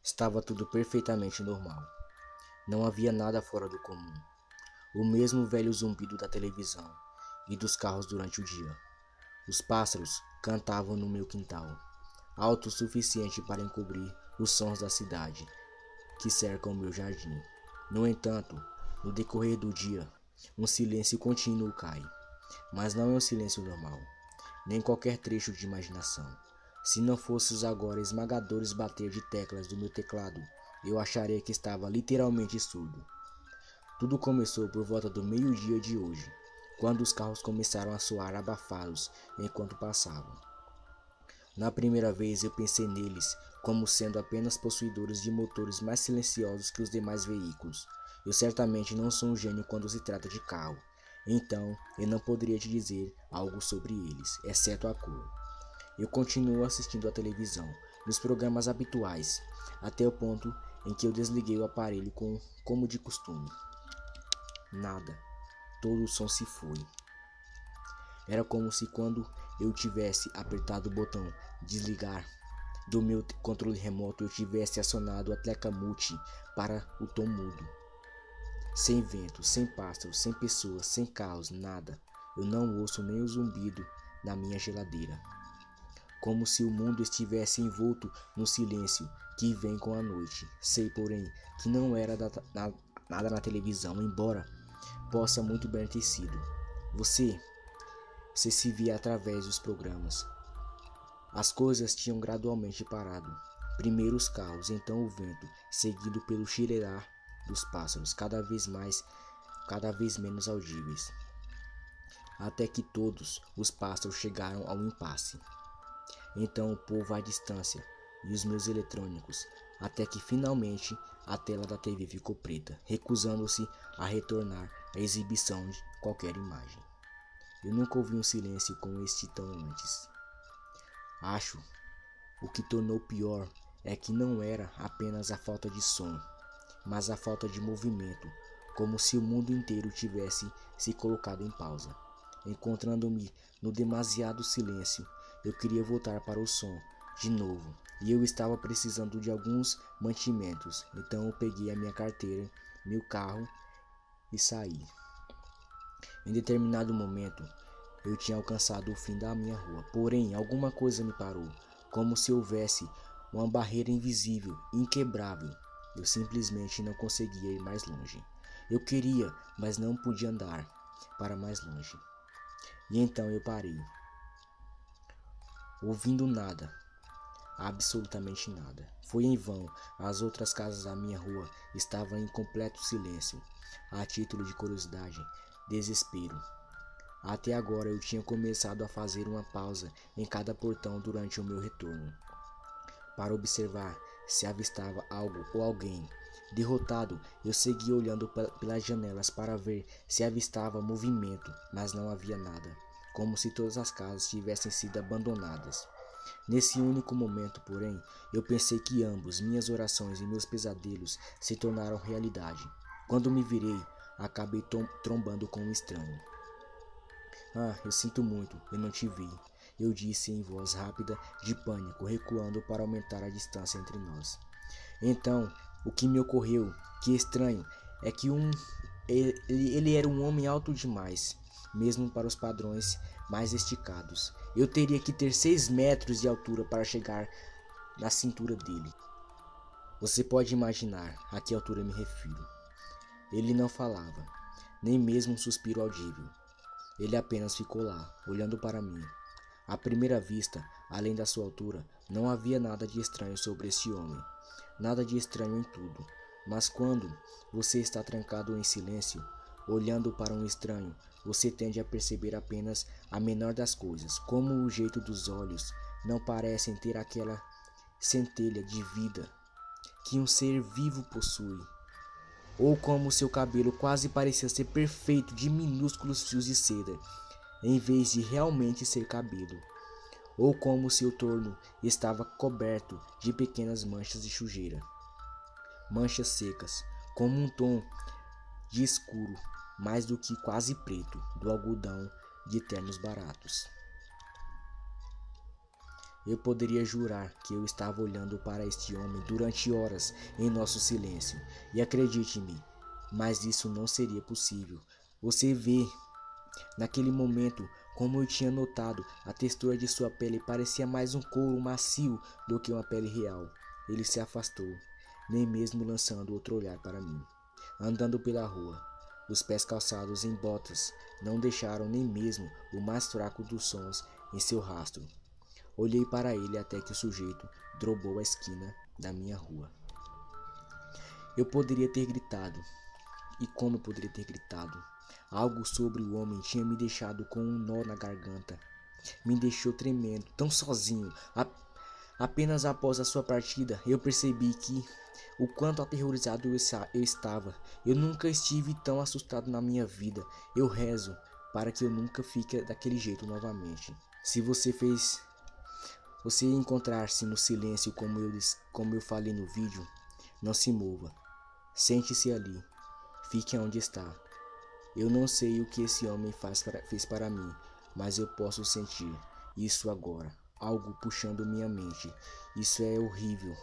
Estava tudo perfeitamente normal. Não havia nada fora do comum. O mesmo velho zumbido da televisão e dos carros durante o dia. Os pássaros cantavam no meu quintal, alto o suficiente para encobrir os sons da cidade que cercam o meu jardim. No entanto, no decorrer do dia, um silêncio contínuo cai. Mas não é um silêncio normal, nem qualquer trecho de imaginação. Se não fosse os agora esmagadores bater de teclas do meu teclado, eu acharia que estava literalmente surdo. Tudo começou por volta do meio-dia de hoje, quando os carros começaram a soar abafados enquanto passavam. Na primeira vez eu pensei neles como sendo apenas possuidores de motores mais silenciosos que os demais veículos. Eu certamente não sou um gênio quando se trata de carro, então eu não poderia te dizer algo sobre eles, exceto a cor. Eu continuo assistindo à televisão, nos programas habituais, até o ponto em que eu desliguei o aparelho como de costume. Nada. Todo o som se foi. Era como se quando eu tivesse apertado o botão desligar do meu controle remoto eu tivesse acionado a tecla mute para o tom mudo. Sem vento, sem pássaros, sem pessoas, sem carros, nada. Eu não ouço nem o zumbido na minha geladeira. Como se o mundo estivesse envolto no silêncio que vem com a noite. Sei, porém, que não era nada na televisão, embora possa muito bem ter sido. Você se via através dos programas. As coisas tinham gradualmente parado. Primeiro os carros, então o vento, seguido pelo chilerar dos pássaros, cada vez menos audíveis. Até que todos os pássaros chegaram ao impasse. Então o povo à distância e os meus eletrônicos, até que finalmente a tela da TV ficou preta, recusando-se a retornar a exibição de qualquer imagem. Eu nunca ouvi um silêncio como este tão antes. Acho o que tornou pior é que não era apenas a falta de som, mas a falta de movimento, como se o mundo inteiro tivesse se colocado em pausa. Encontrando-me no demasiado silêncio, eu queria voltar para o som de novo, e eu estava precisando de alguns mantimentos, então eu peguei a minha carteira, meu carro e saí. Em determinado momento, eu tinha alcançado o fim da minha rua, porém alguma coisa me parou, como se houvesse uma barreira invisível, inquebrável. Eu simplesmente não conseguia ir mais longe. Eu queria, mas não podia andar para mais longe. E então eu parei, ouvindo nada, absolutamente nada. Foi em vão, as outras casas da minha rua estavam em completo silêncio. A título de curiosidade, desespero. Até agora eu tinha começado a fazer uma pausa em cada portão durante o meu retorno, para observar se avistava algo ou alguém. Derrotado, eu seguia olhando pelas janelas para ver se avistava movimento, mas não havia nada, como se todas as casas tivessem sido abandonadas. Nesse único momento, porém, eu pensei que ambos, minhas orações e meus pesadelos, se tornaram realidade. Quando me virei, acabei trombando com um estranho. Ah, eu sinto muito, eu não te vi, eu disse em voz rápida de pânico, recuando para aumentar a distância entre nós. Então, o que me ocorreu, que estranho, é que ele era um homem alto demais, mesmo para os padrões mais esticados. Eu teria que ter 6 metros de altura para chegar na cintura dele. Você pode imaginar a que altura me refiro. Ele não falava, nem mesmo um suspiro audível. Ele apenas ficou lá, olhando para mim. À primeira vista, além da sua altura, não havia nada de estranho sobre este homem. Nada de estranho em tudo. Mas quando você está trancado em silêncio, olhando para um estranho, você tende a perceber apenas a menor das coisas, como o jeito dos olhos não parecem ter aquela centelha de vida que um ser vivo possui, ou como seu cabelo quase parecia ser perfeito de minúsculos fios de seda, em vez de realmente ser cabelo, ou como seu torno estava coberto de pequenas manchas de sujeira, manchas secas, como um tom de escuro, mais do que quase preto, do algodão de ternos baratos. Eu poderia jurar que eu estava olhando para este homem durante horas em nosso silêncio. E acredite-me, mas isso não seria possível. Você vê, naquele momento, como eu tinha notado, a textura de sua pele parecia mais um couro macio do que uma pele real. Ele se afastou, nem mesmo lançando outro olhar para mim. Andando pela rua, os pés calçados em botas não deixaram nem mesmo o mais fraco dos sons em seu rastro. Olhei para ele até que o sujeito drobou a esquina da minha rua. Eu poderia ter gritado. E como eu poderia ter gritado? Algo sobre o homem tinha me deixado com um nó na garganta. Me deixou tremendo, tão sozinho. Apenas após a sua partida, eu percebi o quanto aterrorizado eu estava. Eu nunca estive tão assustado na minha vida. Eu rezo para que eu nunca fique daquele jeito novamente. Se você encontrar-se no silêncio como eu falei no vídeo, não se mova. Sente-se ali. Fique onde está. Eu não sei o que esse homem fez para mim, mas eu posso sentir isso agora. Algo puxando minha mente. Isso é horrível.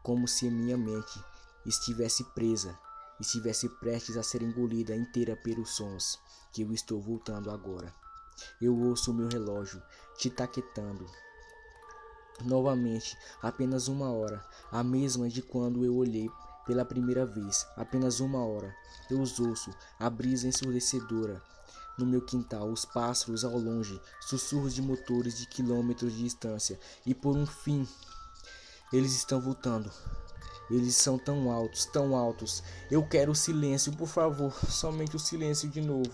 Como se minha mente estivesse presa, estivesse prestes a ser engolida inteira pelos sons que eu estou voltando agora. Eu ouço o meu relógio tic-tacando. Novamente, apenas 1 hora, a mesma de quando eu olhei pela primeira vez. Apenas 1 hora. Eu os ouço, a brisa ensurdecedora no meu quintal, os pássaros ao longe, sussurros de motores de quilômetros de distância. E por um fim, eles estão voltando. Eles são tão altos, tão altos. Eu quero o silêncio, por favor, somente o silêncio de novo.